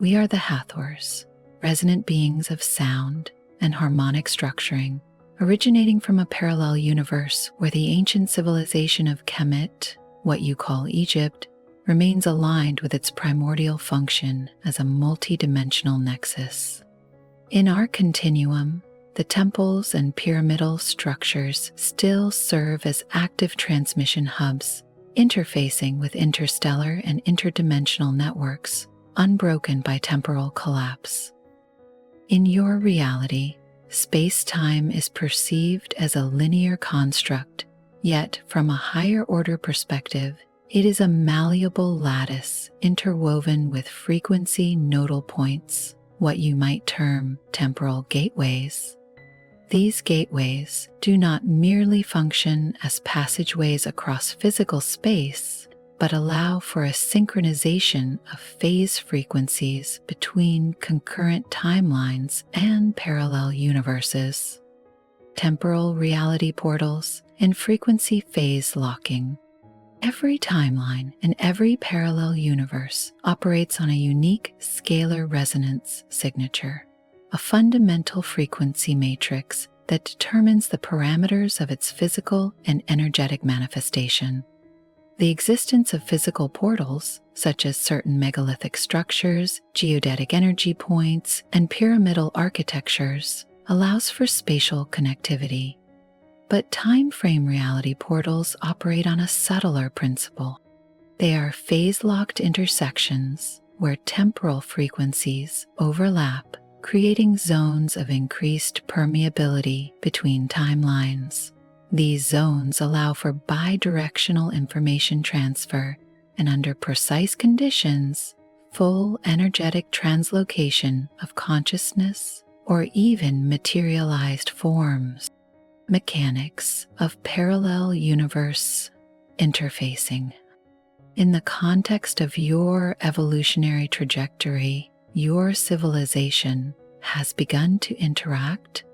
We are the 𝙏𝙗𝙗, resonant beings of sound and harmonic structuring, originating from a parallel universe where the ancient civilization of Kemet, what you call Egypt, remains aligned with its primordial function as a multidimensional nexus. In our continuum, the temples and pyramidal structures still serve as active transmission hubs, interfacing with interstellar and interdimensional networks, unbroken by temporal collapse. In your reality, space-time is perceived as a linear construct, yet from a higher order perspective, it is a malleable lattice interwoven with frequency nodal points, what you might term temporal gateways. These gateways do not merely function as passageways across physical space, but allow for a synchronization of phase frequencies between concurrent timelines and parallel universes. Temporal reality portals and frequency phase locking. Every timeline and every parallel universe operates on a unique scalar resonance signature, a fundamental frequency matrix that determines the parameters of its physical and energetic manifestation. The existence of physical portals, such as certain megalithic structures, geodetic energy points, and pyramidal architectures, allows for spatial connectivity. But time-frame reality portals operate on a subtler principle. They are phase-locked intersections where temporal frequencies overlap, creating zones of increased permeability between timelines. These zones allow for bidirectional information transfer and, under precise conditions, full energetic translocation of consciousness or even materialized forms. Mechanics of parallel universe interfacing. In the context of your evolutionary trajectory, your civilization has begun to interact,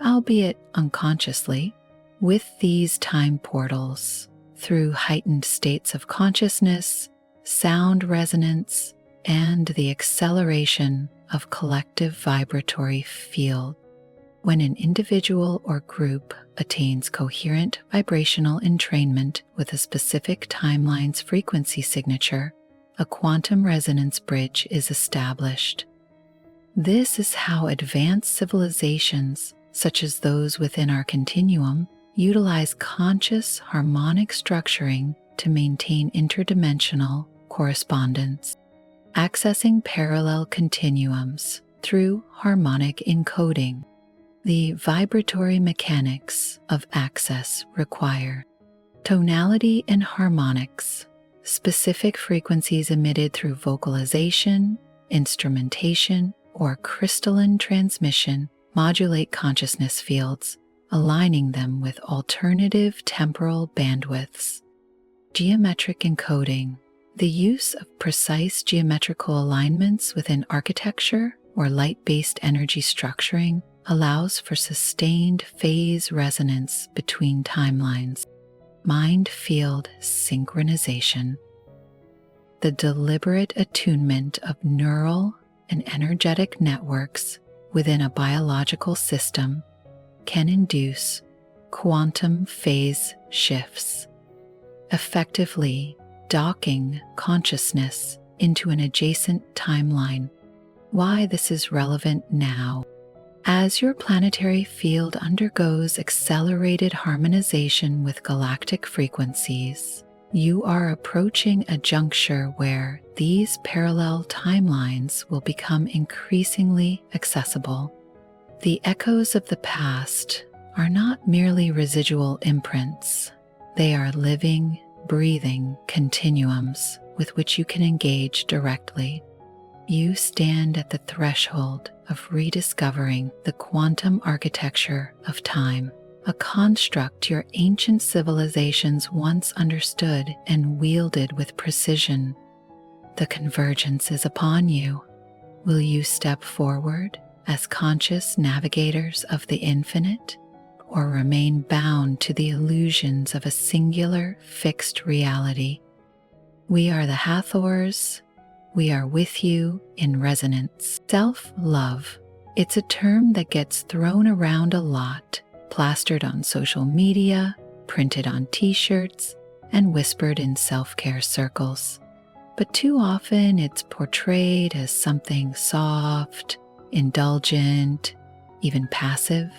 albeit unconsciously, with these time portals through heightened states of consciousness, sound resonance, and the acceleration of collective vibratory field. When an individual or group attains coherent vibrational entrainment with a specific timeline's frequency signature, a quantum resonance bridge is established. This is how advanced civilizations, such as those within our continuum, utilize conscious harmonic structuring to maintain interdimensional correspondence, accessing parallel continuums through harmonic encoding. The vibratory mechanics of access require tonality and harmonics, specific frequencies emitted through vocalization, instrumentation, or crystalline transmission modulate consciousness fields, aligning them with alternative temporal bandwidths. Geometric encoding. The use of precise geometrical alignments within architecture or light-based energy structuring allows for sustained phase resonance between timelines. Mind-field synchronization. The deliberate attunement of neural and energetic networks within a biological system can induce quantum phase shifts, effectively docking consciousness into an adjacent timeline. Why this is relevant now? As your planetary field undergoes accelerated harmonization with galactic frequencies, you are approaching a juncture where these parallel timelines will become increasingly accessible. The echoes of the past are not merely residual imprints. They are living, breathing continuums with which you can engage directly. You stand at the threshold of rediscovering the quantum architecture of time, a construct your ancient civilizations once understood and wielded with precision. The convergence is upon you. Will you step forward as conscious navigators of the infinite, or remain bound to the illusions of a singular, fixed reality? We are the 𝙏𝙗𝙗s, we are with you in resonance. Self-love. It's a term that gets thrown around a lot, plastered on social media, printed on t-shirts, and whispered in self-care circles. But too often it's portrayed as something soft, indulgent, even passive.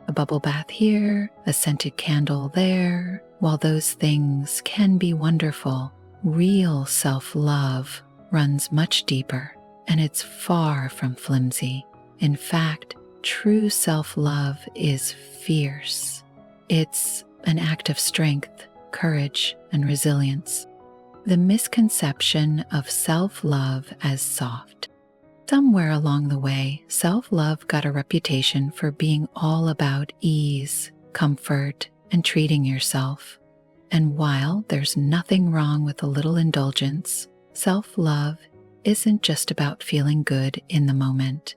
A bubble bath here, a scented candle there. While those things can be wonderful, real self-love runs much deeper, and it's far from flimsy. In fact, true self-love is fierce. It's an act of strength, courage, and resilience. The misconception of self-love as soft. Somewhere along the way, self-love got a reputation for being all about ease, comfort, and treating yourself. And while there's nothing wrong with a little indulgence, self-love isn't just about feeling good in the moment.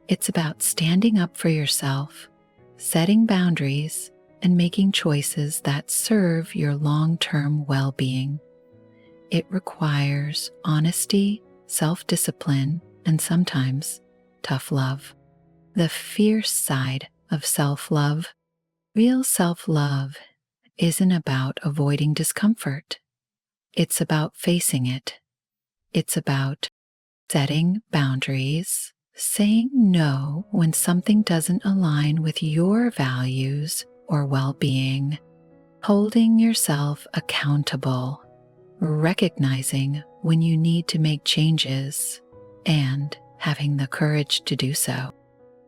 It's about standing up for yourself, setting boundaries, and making choices that serve your long-term well-being. It requires honesty, self-discipline, and sometimes tough love. The fierce side of self-love. Real self-love isn't about avoiding discomfort. It's about facing it. It's about setting boundaries, saying no when something doesn't align with your values or well-being, holding yourself accountable, recognizing when you need to make changes, and having the courage to do so.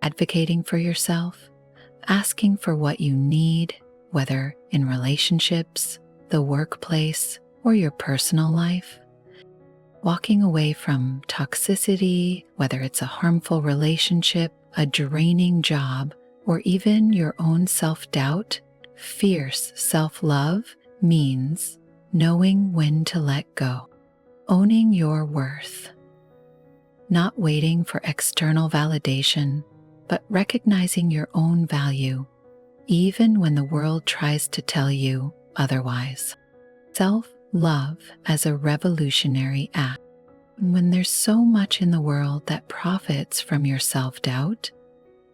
Advocating for yourself, asking for what you need, whether in relationships, the workplace, or your personal life. Walking away from toxicity, whether it's a harmful relationship, a draining job, or even your own self-doubt. Fierce self-love means knowing when to let go, owning your worth, not waiting for external validation, but recognizing your own value, even when the world tries to tell you otherwise. Self-love as a revolutionary act. When there's so much in the world that profits from your self-doubt,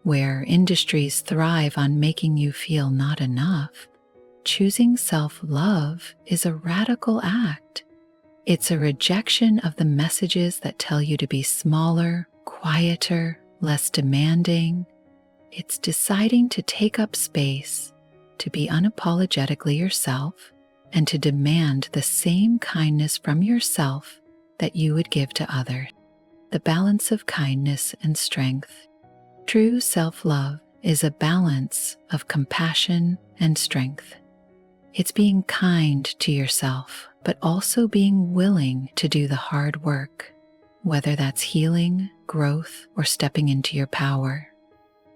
where industries thrive on making you feel not enough, choosing self-love is a radical act. It's a rejection of the messages that tell you to be smaller, quieter, less demanding. It's deciding to take up space, to be unapologetically yourself, and to demand the same kindness from yourself that you would give to others. The balance of kindness and strength. True self-love is a balance of compassion and strength. It's being kind to yourself, but also being willing to do the hard work, whether that's healing, growth, or stepping into your power.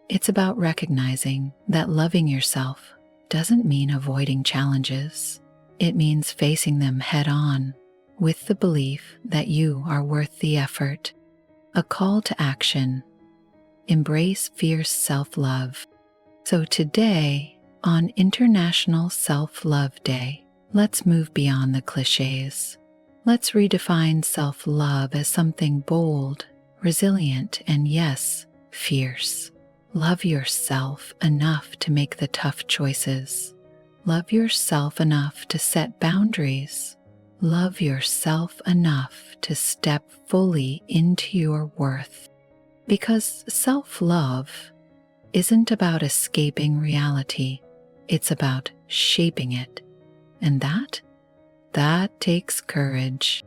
It's about recognizing that loving yourself doesn't mean avoiding challenges. It means facing them head-on with the belief that you are worth the effort. A call to action. Embrace fierce self-love. So today, on International Self-Love Day, let's move beyond the cliches. Let's redefine self-love as something bold, resilient, and yes, fierce. Love yourself enough to make the tough choices. Love yourself enough to set boundaries. Love yourself enough to step fully into your worth. Because self-love isn't about escaping reality. It's about shaping it. And that takes courage.